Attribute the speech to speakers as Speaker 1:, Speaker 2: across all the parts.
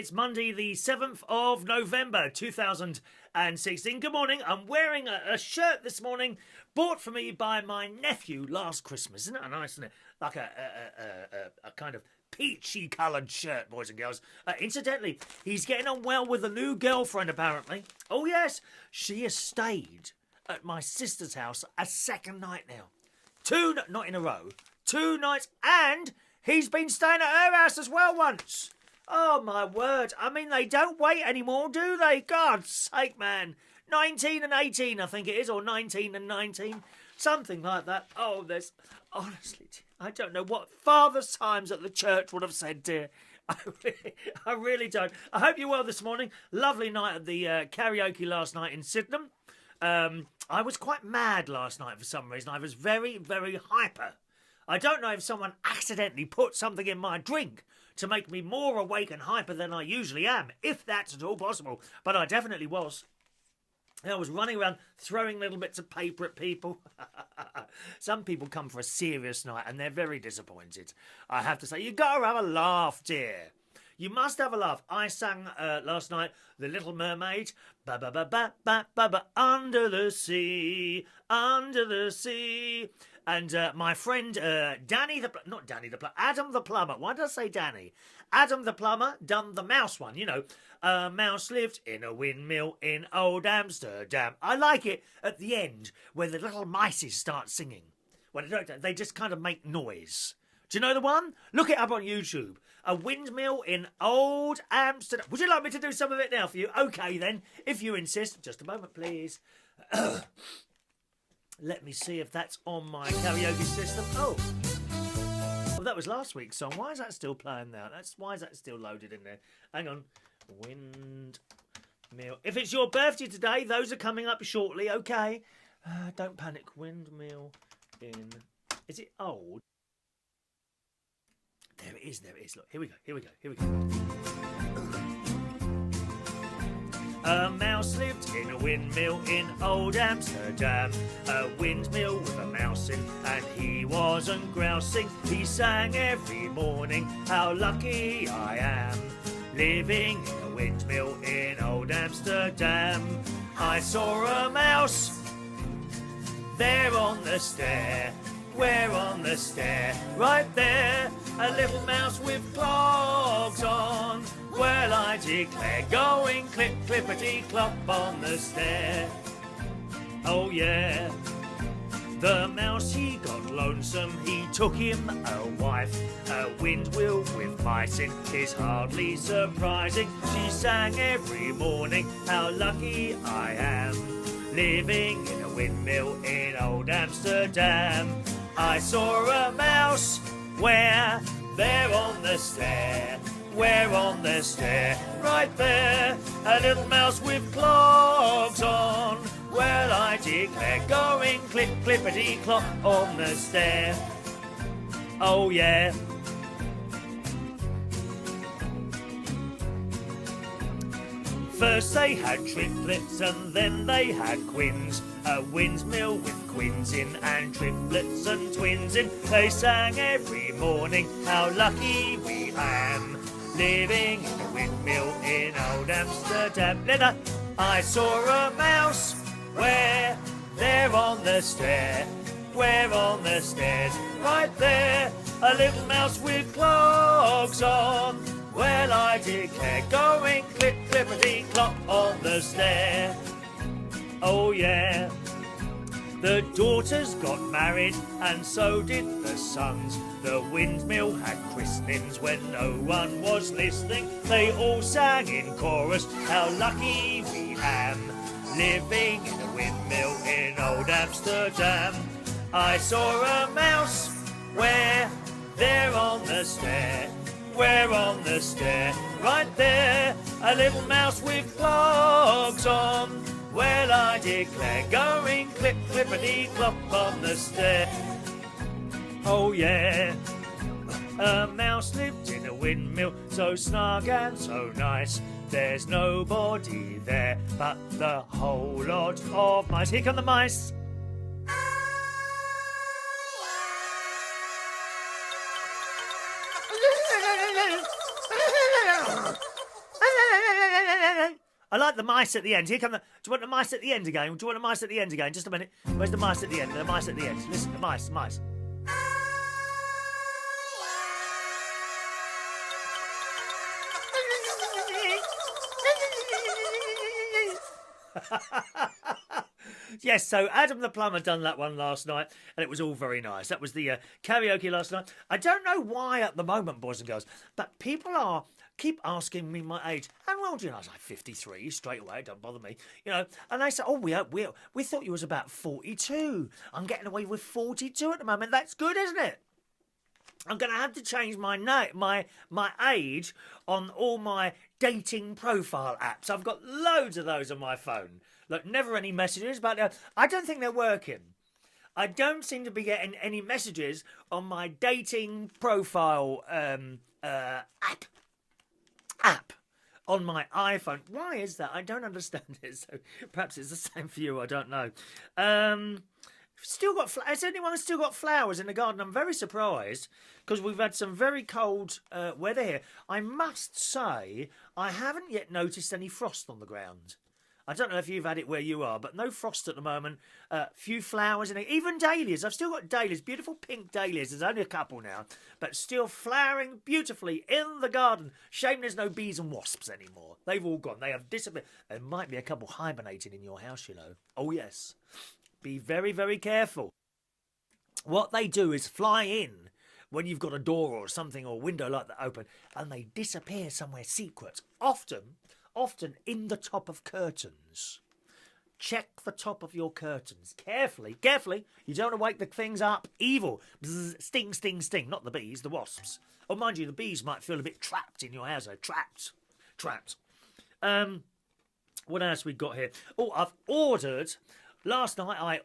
Speaker 1: It's Monday the 7th of November 2016. Good morning. I'm wearing a shirt this morning bought for me by my nephew last Christmas. Isn't that nice, isn't it? Like a kind of peachy coloured shirt, boys and girls. Incidentally, he's getting on well with a new girlfriend, apparently. Oh, yes. She has stayed at my sister's house a second night now. Not in a row. 2 nights, and he's been staying at her house as well once. Oh, my word. I mean, they don't wait anymore, do they? God's sake, man. 19 and 18, I think it is, or 19 and 19. Something like that. Oh, honestly, I don't know what Father Symes at the church would have said, dear. I really don't. I hope you're well this morning. Lovely night at the karaoke last night in Sydenham. I was quite mad last night for some reason. I was very, very hyper. I don't know if someone accidentally put something in my drink to make me more awake and hyper than I usually am, if that's at all possible. But I definitely was. I was running around throwing little bits of paper at people. Some people come for a serious night and they're very disappointed. I have to say, you've got to have a laugh, dear. You must have a laugh. I sang last night The Little Mermaid. Ba ba ba ba ba ba ba under the sea, under the sea. And my friend Adam the plumber. Why did I say Danny? Adam the plumber done the mouse one. You know, a mouse lived in a windmill in old Amsterdam. I like it at the end where the little mices start singing. Well, they just kind of make noise. Do you know the one? Look it up on YouTube. A windmill in old Amsterdam. Would you like me to do some of it now for you? Okay, then, if you insist. Just a moment, please. Let me see if that's on my karaoke system. Oh, that was last week's song. Why is that still playing now? Why is that still loaded in there? Hang on. Windmill. If it's your birthday today, those are coming up shortly, okay? Don't panic. Windmill in... Is it old? There it is. Look, here we go. A mouse lived in a windmill in old Amsterdam. A windmill with a mouse in, and he wasn't grousing. He sang every morning, how lucky I am, living in a windmill in old Amsterdam. I saw a mouse there on the stair. Where on the stair? Right there, a little mouse with clogs on. Well, I declare, going clip, clippity, clop on the stair. Oh yeah, the mouse, he got lonesome. He took him a wife. A windmill with mice in is hardly surprising. She sang every morning, how lucky I am, living in a windmill in old Amsterdam. I saw a mouse where? There on the stair. Where on the stair? Right there, a little mouse with clogs on. Well, I declare, going clip, clippity, clop on the stair. Oh yeah. First they had triplets and then they had quins. A windmill with quins in and triplets and twins in. They sang every morning, how lucky we am, living in a windmill in old Amsterdam. Later, I saw a mouse where? There on the stair. Where on the stairs? Right there, a little mouse with clogs on. Well, I declare, going clip, clippity, clop on the stair. Oh yeah. The daughters got married and so did the sons. The windmill had christenings when no one was listening. They all sang in chorus, how lucky we am, living in a windmill in old Amsterdam. I saw a mouse where? There on the stair. Where on the stair? Right there, a little mouse with clogs on. Well, I declare, going clip, clippity, clop on the stair. Oh yeah. A mouse lived in a windmill, so snug and so nice. There's nobody there but the whole lot of mice. Here come the mice. I like the mice at the end. Here come the... Do you want the mice at the end again? Do you want the mice at the end again? Just a minute. Where's the mice at the end? The mice at the end. Listen, the mice. Yes, so Adam the Plumber done that one last night, and it was all very nice. That was the karaoke last night. I don't know why at the moment, boys and girls, but people keep asking me my age. How old are you? I was like 53 straight away. Don't bother me, you know. And they say, "Oh, we thought you was about 42. I'm getting away with 42 at the moment. That's good, isn't it?" I'm going to have to change my age on all my dating profile apps. I've got loads of those on my phone. Look, never any messages, but I don't think they're working. I don't seem to be getting any messages on my dating profile app on my iPhone. Why is that? I don't understand it. So perhaps it's the same for you. I don't know. Still got has anyone still got flowers in the garden? I'm very surprised because we've had some very cold weather here. I must say I haven't yet noticed any frost on the ground. I don't know if you've had it where you are, but no frost at the moment. Few flowers in it. Even dahlias. I've still got dahlias, beautiful pink dahlias. There's only a couple now, but still flowering beautifully in the garden. Shame there's no bees and wasps anymore. They've all gone. They have disappeared. There might be a couple hibernating in your house, you know. Oh yes. Be very, very careful. What they do is fly in when you've got a door or something or window like that open, and they disappear somewhere secret. Often in the top of curtains. Check the top of your curtains. Carefully. You don't want to wake the things up. Evil. Bzz, sting, sting, sting. Not the bees, the wasps. Oh, mind you, the bees might feel a bit trapped in your house. Trapped. What else we got here? Oh, I've ordered... Last night I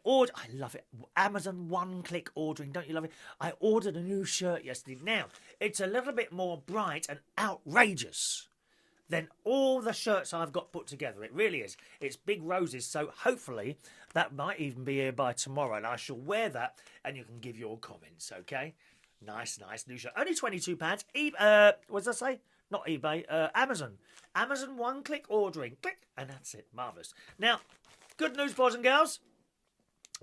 Speaker 1: love it, Amazon one-click ordering, don't you love it? I ordered a new shirt yesterday. Now, it's a little bit more bright and outrageous than all the shirts I've got put together. It really is. It's big roses, so hopefully that might even be here by tomorrow, and I shall wear that, and you can give your comments, okay? Nice new shirt. Only £22. What did I say? Not eBay, Amazon. Amazon one-click ordering. Click, and that's it. Marvellous. Now... Good news, boys and girls.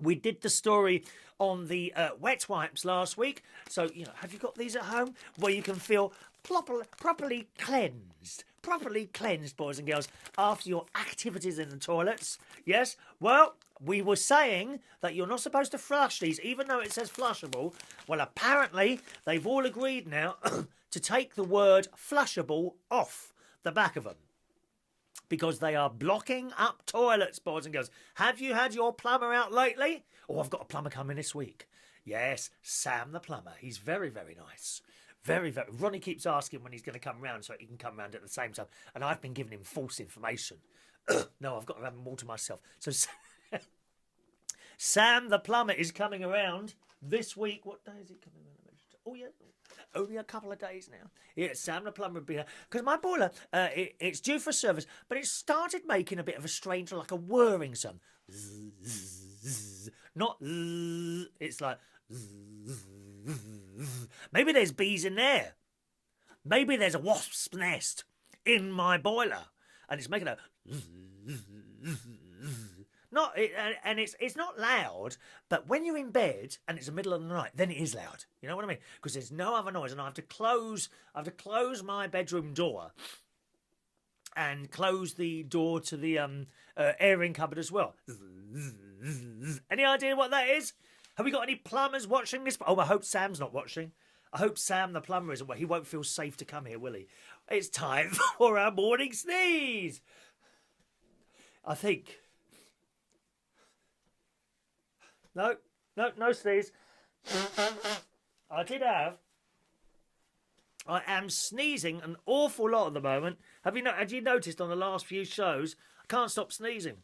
Speaker 1: We did the story on the wet wipes last week. So, you know, have you got these at home? Where you can feel properly cleansed. Properly cleansed, boys and girls, after your activities in the toilets. Yes? Well, we were saying that you're not supposed to flush these, even though it says flushable. Well, apparently, they've all agreed now to take the word flushable off the back of them. Because they are blocking up toilets, boys and girls. Have you had your plumber out lately? Oh, I've got a plumber coming this week. Yes, Sam the plumber. He's very, very nice. Very, very... Ronnie keeps asking when he's going to come round so he can come round at the same time. And I've been giving him false information. No, I've got to have them all to myself. So Sam the plumber is coming around this week. What day is he coming around? Oh, yeah. Only a couple of days now. Yeah, Sam the plumber would be here. Because my boiler, it's due for service, but it started making a bit of a strange, like a whirring sound. Not it's like... Maybe there's bees in there. Maybe there's a wasp's nest in my boiler. And it's making a... It's not loud, but when you're in bed and it's the middle of the night, then it is loud. You know what I mean? Because there's no other noise, and I have to close my bedroom door and close the door to the airing cupboard as well. Any idea what that is? Have we got any plumbers watching this? Oh, I hope Sam's not watching. I hope Sam the plumber isn't. Well, he won't feel safe to come here, will he? It's time for our morning sneeze. I think. No sneeze. I am sneezing an awful lot at the moment. Have you noticed on the last few shows? I can't stop sneezing.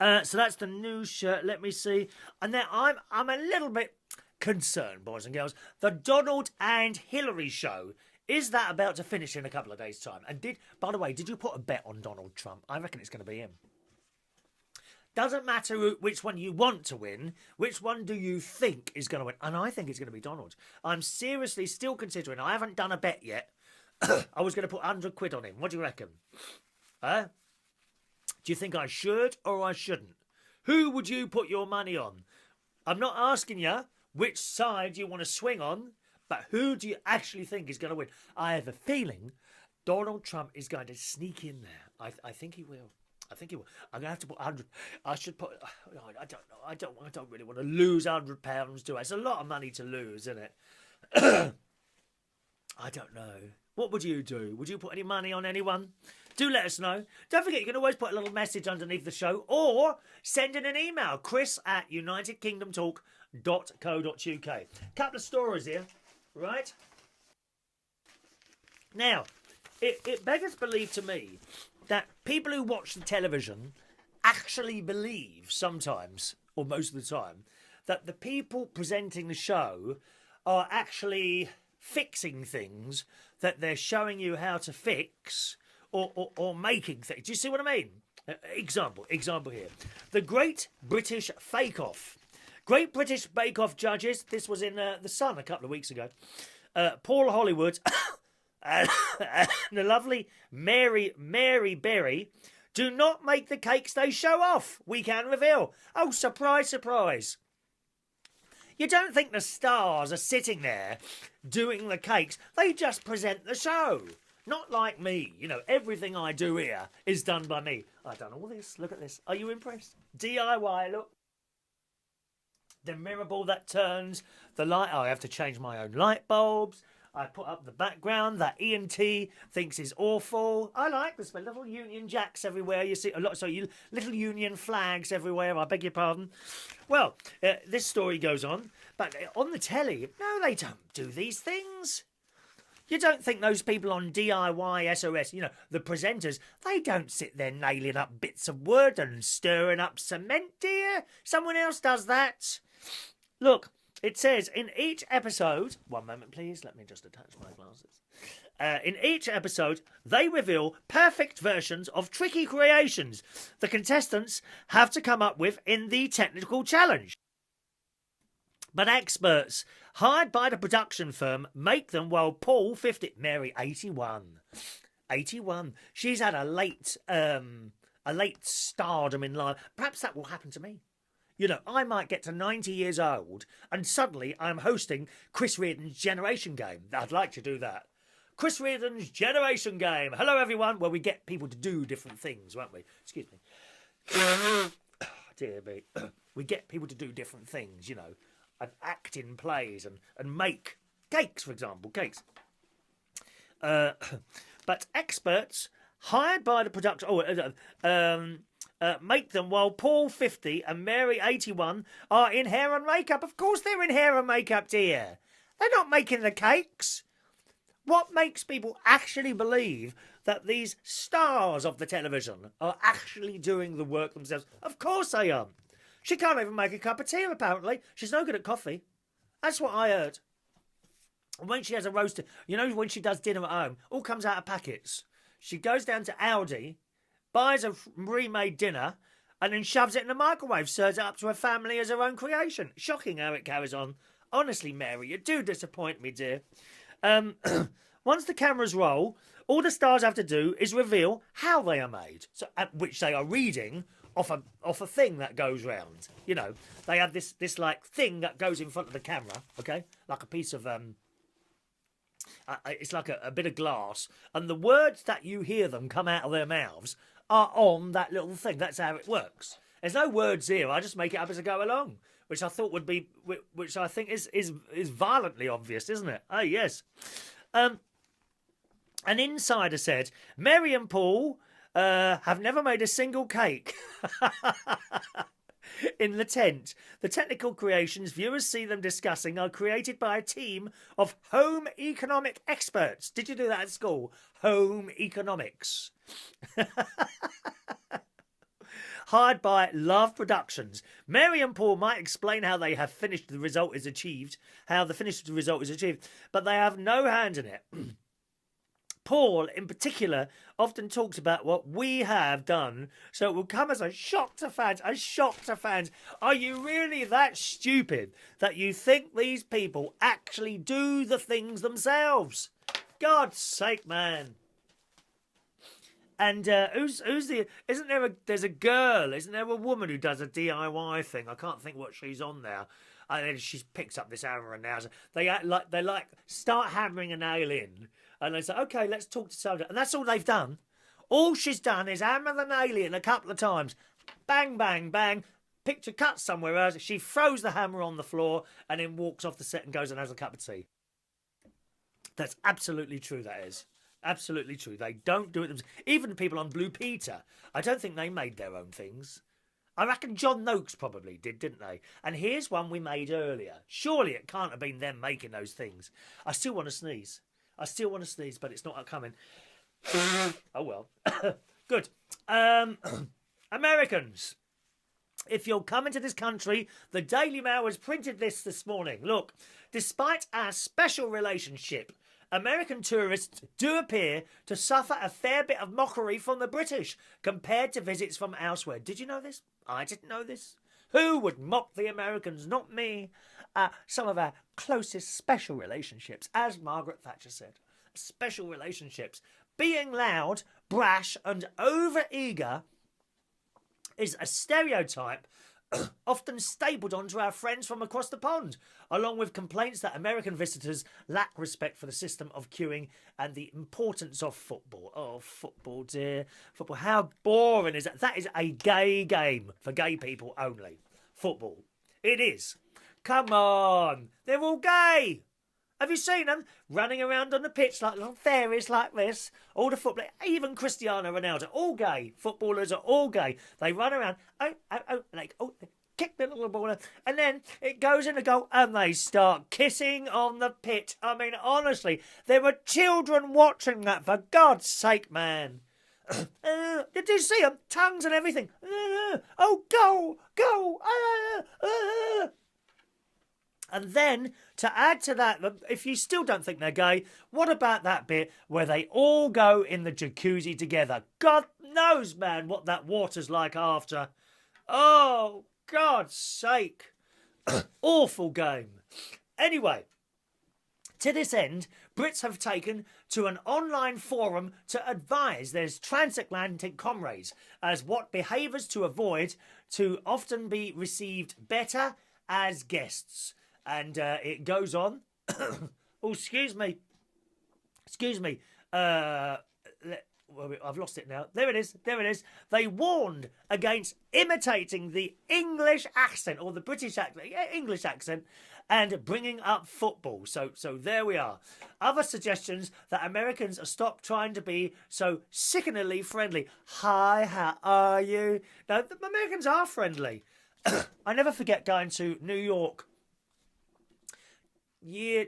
Speaker 1: So that's the new shirt. Let me see. And now I'm a little bit concerned, boys and girls. The Donald and Hillary show. Is that about to finish in a couple of days' time? And by the way, did you put a bet on Donald Trump? I reckon it's going to be him. Doesn't matter which one you want to win. Which one do you think is going to win? And I think it's going to be Donald. I'm seriously still considering. I haven't done a bet yet. I was going to put £100 on him. What do you reckon? Huh? Do you think I should or I shouldn't? Who would you put your money on? I'm not asking you which side you want to swing on, but who do you actually think is going to win? I have a feeling Donald Trump is going to sneak in there. I think he will. I think he will. I'm going to have to put 100. I should put. I don't know. I don't really want to lose £100, do I? It's a lot of money to lose, isn't it? I don't know. What would you do? Would you put any money on anyone? Do let us know. Don't forget, you can always put a little message underneath the show or send in an email, chris@unitedkingdomtalk.co.uk. Couple of stories here, right? Now, it beggars belief to me that people who watch the television actually believe sometimes, or most of the time, that the people presenting the show are actually fixing things that they're showing you how to fix or making things. Do you see what I mean? Example here. The Great British Bake Off. Great British Bake Off judges, this was in The Sun a couple of weeks ago, Paul Hollywood and the lovely Mary Berry do not make the cakes they show off. We can reveal. Oh, surprise, surprise. You don't think the stars are sitting there doing the cakes. They just present the show. Not like me. You know, everything I do here is done by me. I've done all this. Look at this. Are you impressed? DIY, look. The mirror ball that turns. The light. Oh, I have to change my own light bulbs. I put up the background that E&T thinks is awful. I like this. Little Union Jacks everywhere. You see a lot. So little Union flags everywhere. I beg your pardon. Well, this story goes on. But on the telly, no, they don't do these things. You don't think those people on DIY SOS, you know, the presenters, they don't sit there nailing up bits of wood and stirring up cement, do you? Someone else does that. Look, it says in each episode... One moment, please. Let me just attach my glasses. In each episode, they reveal perfect versions of tricky creations the contestants have to come up with in the technical challenge. But experts hired by the production firm make them while Paul, 50... Mary, 81. 81. She's had a late stardom in life. Perhaps that will happen to me. You know, I might get to 90 years old and suddenly I'm hosting Chris Reardon's Generation Game. I'd like to do that. Chris Reardon's Generation Game. Hello, everyone. Well, we get people to do different things, won't we? Excuse me. Oh, dear me. We get people to do different things, you know, and act in plays and make cakes, for example, cakes. But experts hired by the production... make them while Paul, 50, and Mary, 81, are in hair and makeup. Of course they're in hair and makeup, dear. They're not making the cakes. What makes people actually believe that these stars of the television are actually doing the work themselves? Of course they aren't. She can't even make a cup of tea, apparently. She's no good at coffee. That's what I heard. And when she has a roaster, you know, when she does dinner at home, all comes out of packets. She goes down to Aldi, buys a remade dinner, and then shoves it in the microwave, serves it up to her family as her own creation. Shocking how it carries on. Honestly, Mary, you do disappoint me, dear. Once the cameras roll, all the stars have to do is reveal how they are made, so which they are reading off a thing that goes round. You know, they have this like thing that goes in front of the camera, okay, like a piece of it's like a bit of glass, and the words that you hear them come out of their mouths are on that little thing. That's how it works. There's no words here. I just make it up as I go along, which I thought would be, which I think is violently obvious, isn't it? Oh yes. An insider said Mary and Paul have never made a single cake. In the tent, the technical creations viewers see them discussing are created by a team of home economic experts. Did you do that at school? Home economics. Hired by Love Productions. Mary and Paul might explain how they have finished the result is achieved, how the finished result is achieved, but they have no hand in it. Paul, in particular, often talks about what we have done, so it will come as a shock to fans. A shock to fans. Are you really that stupid that you think these people actually do the things themselves? God's sake, man. And who's the? Isn't there a? There's a girl. Isn't there a woman who does a DIY thing? I can't think what she's on there. And then she picks up this hammer and nails. They start hammering a nail in, and they say, "Okay, let's talk to Soda." And that's all they've done. All she's done is hammer the nail in a couple of times. Bang, bang, bang. Picture cut somewhere else. She throws the hammer on the floor and then walks off the set and goes and has a cup of tea. That's absolutely true. That is. Absolutely true. They don't do it themselves. Even people on Blue Peter, I don't think they made their own things. I reckon John Noakes probably did, didn't they? And here's one we made earlier. Surely it can't have been them making those things. I still want to sneeze. But it's not coming. Oh, well. Good. Americans. If you're coming to this country, the Daily Mail has printed this morning. Look, despite our special relationship, American tourists do appear to suffer a fair bit of mockery from the British compared to visits from elsewhere. Did you know this? I didn't know this. Who would mock the Americans? Not me. Some of our closest special relationships, as Margaret Thatcher said. Special relationships. Being loud, brash and over-eager is a stereotype often stapled onto our friends from across the pond, along with complaints that American visitors lack respect for the system of queuing and the importance of football. Oh, football, dear. Football. How boring is that? That is a gay game for gay people only. Football. It is. Come on. They're all gay. Have you seen them running around on the pitch like little fairies like this? All the football, even Cristiano Ronaldo, all gay. Footballers are all gay. They run around, they kick the little ball, and then it goes in a goal, and they start kissing on the pitch. I mean, honestly, there were children watching that, for God's sake, man. Did you see them? Tongues and everything. Oh, go. And then, to add to that, if you still don't think they're gay, what about that bit where they all go in the jacuzzi together? God knows, man, what that water's like after. Oh, God's sake. Awful game. Anyway, to this end, Brits have taken to an online forum to advise their transatlantic comrades as what behaviours to avoid to often be received better as guests. And it goes on. Oh, excuse me. I've lost it now. There it is. They warned against imitating the English accent, or the British accent, English accent, and bringing up football. So there we are. Other suggestions that Americans stop trying to be so sickeningly friendly. Hi, how are you? No, the Americans are friendly. I never forget going to New York. I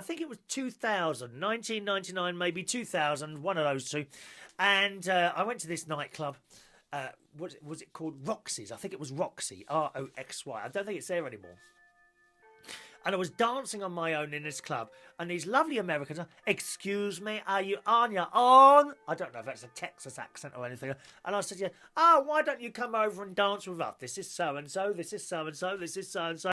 Speaker 1: think it was 2000, 1999, maybe 2000, one of those two. And I went to this nightclub. Was it called Roxy's? I think it was Roxy, Roxy. I don't think it's there anymore. And I was dancing on my own in this club. And these lovely Americans, excuse me, are you on your own? I don't know if that's a Texas accent or anything. And I said, why don't you come over and dance with us? This is so-and-so, this is so-and-so, this is so-and-so.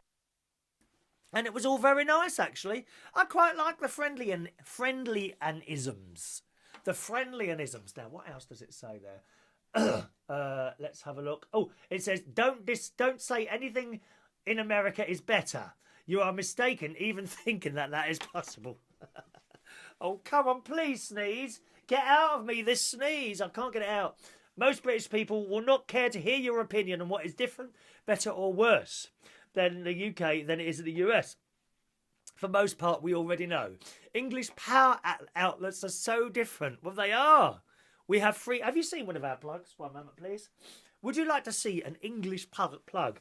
Speaker 1: And it was all very nice, actually. I quite like the friendly-anisms. The friendly-anisms. Now, what else does it say there? Let's have a look. Oh, it says, don't say anything in America is better. You are mistaken even thinking that is possible. Oh, come on, please sneeze. Get out of me, this sneeze. I can't get it out. Most British people will not care to hear your opinion on what is different, better or worse than the UK than it is in the US. For most part, we already know. English power outlets are so different. Well, they are. We have free... Have you seen one of our plugs? 1 moment, please. Would you like to see an English plug?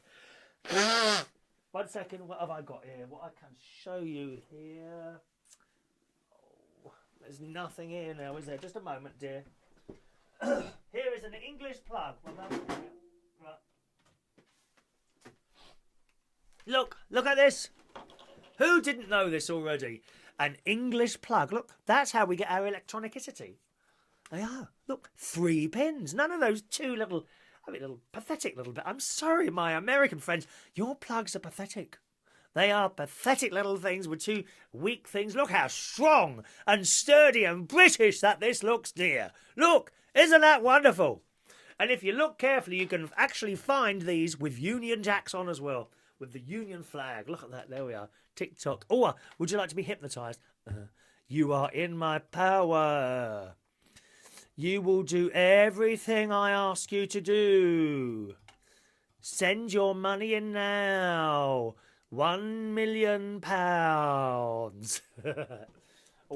Speaker 1: 1 second. What have I got here? What I can show you here... Oh, there's nothing here now, is there? Just a moment, dear. Here is an English plug. 1 moment. Right. Look at this. Who didn't know this already? An English plug. Look, that's how we get our electronicity. They are. Look, 3 pins. None of those two little pathetic little bit. I'm sorry, my American friends. Your plugs are pathetic. They are pathetic little things with 2 weak things. Look how strong and sturdy and British that this looks, dear. Look, Isn't that wonderful? And if you look carefully, you can actually find these with Union Jacks on as well, with the Union flag. Look at that. There we are. TikTok. Oh, would you like to be hypnotised? You are in my power. You will do everything I ask you to do. Send your money in now. £1 million. Oh,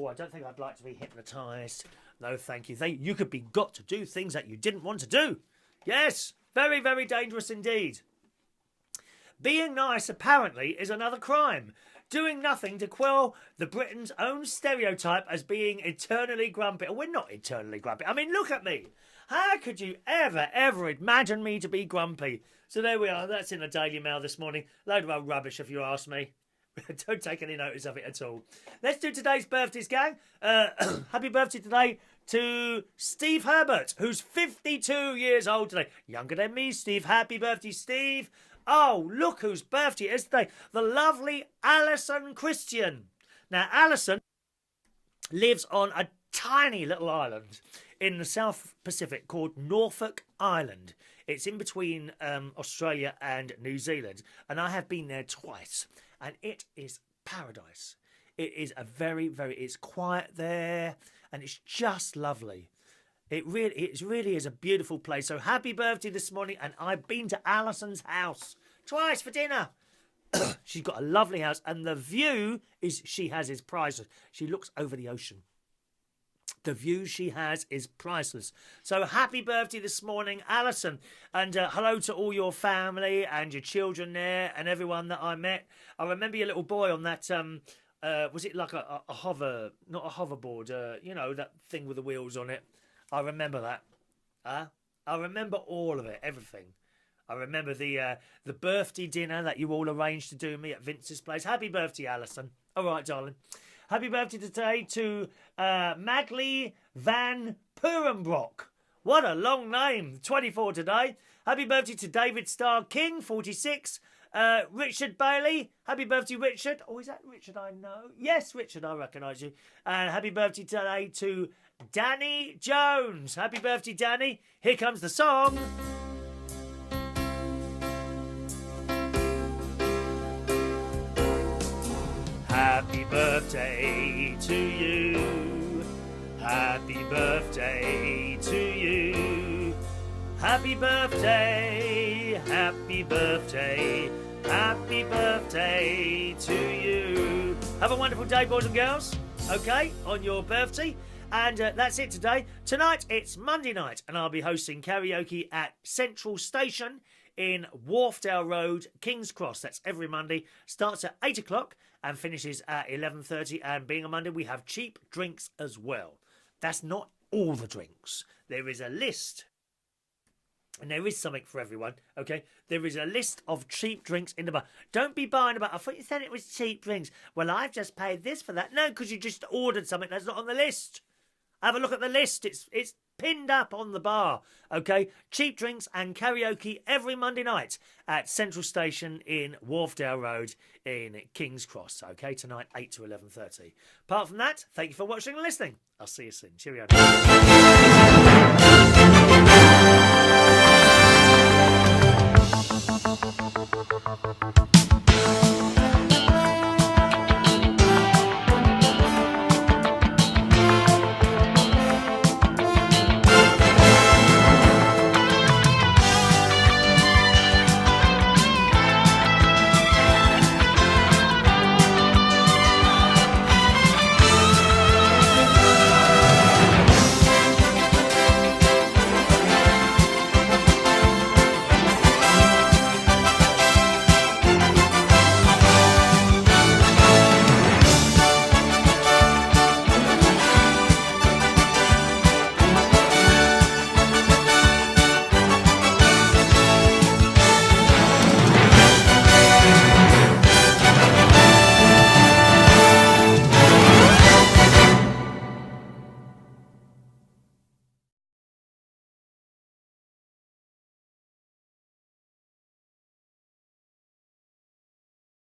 Speaker 1: I don't think I'd like to be hypnotised. No, thank you. You could be got to do things that you didn't want to do. Yes, very, very dangerous indeed. Being nice, apparently, is another crime. Doing nothing to quell the Britain's own stereotype as being eternally grumpy. Oh, we're not eternally grumpy. I mean, look at me. How could you ever imagine me to be grumpy? So there we are. That's in the Daily Mail this morning. Load of old rubbish, if you ask me. Don't take any notice of it at all. Let's do today's birthdays, gang. Happy birthday today to Steve Herbert, who's 52 years old today. Younger than me, Steve. Happy birthday, Steve. Oh, look whose birthday it is today. The lovely Alison Christian. Now, Alison lives on a tiny little island in the South Pacific called Norfolk Island. It's in between Australia and New Zealand. And I have been there twice. And it is paradise. It is it's quiet there. And it's just lovely. It really is a beautiful place. So happy birthday this morning. And I've been to Alison's house twice for dinner. She's got a lovely house. And the view she has is priceless. She looks over the ocean. The view she has is priceless. So happy birthday this morning, Alison. And hello to all your family and your children there and everyone that I met. I remember your little boy on that, was it like a hover, not a hoverboard, you know, that thing with the wheels on it. I remember that. I remember all of it, everything. I remember the birthday dinner that you all arranged to do me at Vince's place. Happy birthday, Alison. All right, darling. Happy birthday today to Magalie van Puyenbroeck. What a long name. 24 today. Happy birthday to Davidstar King, 46. Richard Bailey. Happy birthday, Richard. Oh, is that Richard I know? Yes, Richard, I recognise you. And happy birthday today to Danny Jones. Happy birthday, Danny. Here comes the song. Happy birthday to you. Happy birthday to you. Happy birthday, happy birthday, happy birthday to you. Have a wonderful day, boys and girls, okay, on your birthday. And that's it today. Tonight, it's Monday night, and I'll be hosting karaoke at Central Station in Wharfdale Road, King's Cross. That's every Monday. Starts at 8 o'clock and finishes at 11:30. And being a Monday, we have cheap drinks as well. That's not all the drinks. There is a list. And there is something for everyone, okay? There is a list of cheap drinks in the bar. Don't be buying about, I thought you said it was cheap drinks. Well, I've just paid this for that. No, because you just ordered something that's not on the list. Have a look at the list. It's pinned up on the bar, okay? Cheap drinks and karaoke every Monday night at Central Station in Wharfdale Road in King's Cross, okay? Tonight, 8 to 11:30. Apart from that, thank you for watching and listening. I'll see you soon. Cheerio.